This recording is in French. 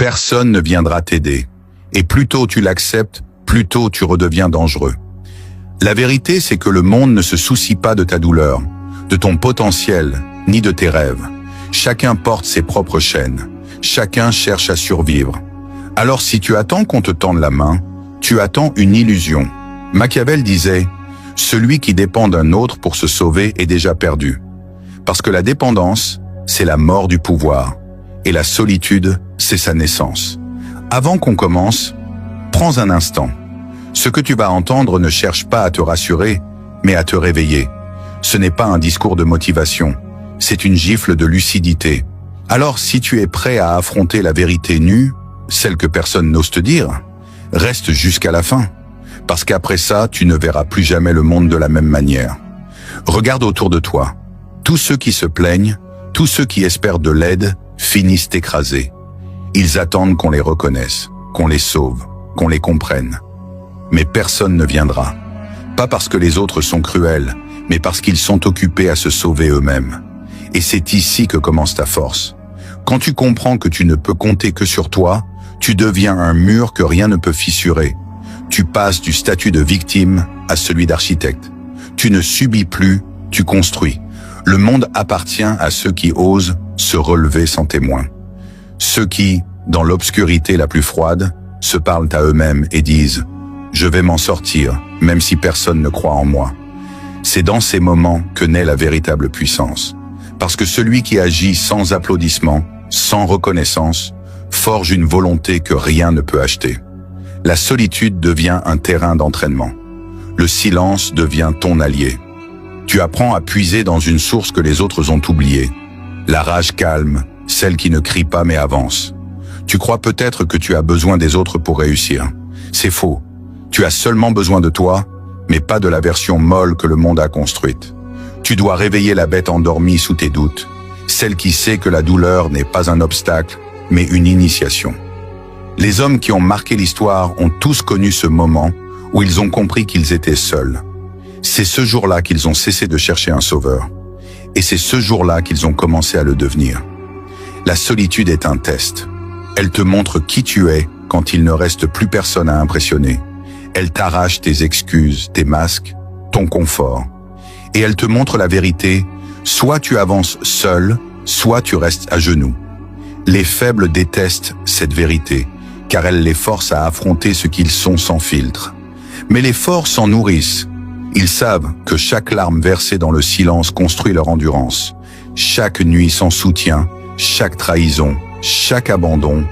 Personne ne viendra t'aider. Et plus tôt tu l'acceptes, plus tôt tu redeviens dangereux. La vérité, c'est que le monde ne se soucie pas de ta douleur, de ton potentiel, ni de tes rêves. Chacun porte ses propres chaînes. Chacun cherche à survivre. Alors si tu attends qu'on te tende la main, tu attends une illusion. Machiavel disait « Celui qui dépend d'un autre pour se sauver est déjà perdu ». Parce que la dépendance, c'est la mort du pouvoir. Et la solitude, c'est sa naissance. Avant qu'on commence, prends un instant. Ce que tu vas entendre ne cherche pas à te rassurer, mais à te réveiller. Ce n'est pas un discours de motivation, c'est une gifle de lucidité. Alors si tu es prêt à affronter la vérité nue, celle que personne n'ose te dire, reste jusqu'à la fin. Parce qu'après ça, tu ne verras plus jamais le monde de la même manière. Regarde autour de toi. Tous ceux qui se plaignent, tous ceux qui espèrent de l'aide, finissent écrasés. Ils attendent qu'on les reconnaisse, qu'on les sauve, qu'on les comprenne. Mais personne ne viendra. Pas parce que les autres sont cruels, mais parce qu'ils sont occupés à se sauver eux-mêmes. Et c'est ici que commence ta force. Quand tu comprends que tu ne peux compter que sur toi, tu deviens un mur que rien ne peut fissurer. Tu passes du statut de victime à celui d'architecte. Tu ne subis plus, tu construis. Le monde appartient à ceux qui osent se relever sans témoin. Ceux qui, dans l'obscurité la plus froide, se parlent à eux-mêmes et disent « Je vais m'en sortir, même si personne ne croit en moi ». C'est dans ces moments que naît la véritable puissance. Parce que celui qui agit sans applaudissements, sans reconnaissance, forge une volonté que rien ne peut acheter. La solitude devient un terrain d'entraînement. Le silence devient ton allié. Tu apprends à puiser dans une source que les autres ont oubliée. La rage calme, celle qui ne crie pas mais avance. Tu crois peut-être que tu as besoin des autres pour réussir. C'est faux. Tu as seulement besoin de toi, mais pas de la version molle que le monde a construite. Tu dois réveiller la bête endormie sous tes doutes, celle qui sait que la douleur n'est pas un obstacle, mais une initiation. Les hommes qui ont marqué l'histoire ont tous connu ce moment où ils ont compris qu'ils étaient seuls. C'est ce jour-là qu'ils ont cessé de chercher un sauveur. Et c'est ce jour-là qu'ils ont commencé à le devenir. La solitude est un test. Elle te montre qui tu es quand il ne reste plus personne à impressionner. Elle t'arrache tes excuses, tes masques, ton confort. Et elle te montre la vérité, soit tu avances seul, soit tu restes à genoux. Les faibles détestent cette vérité, car elle les force à affronter ce qu'ils sont sans filtre. Mais les forts s'en nourrissent. Ils savent que chaque larme versée dans le silence construit leur endurance. Chaque nuit sans soutien, chaque trahison, chaque abandon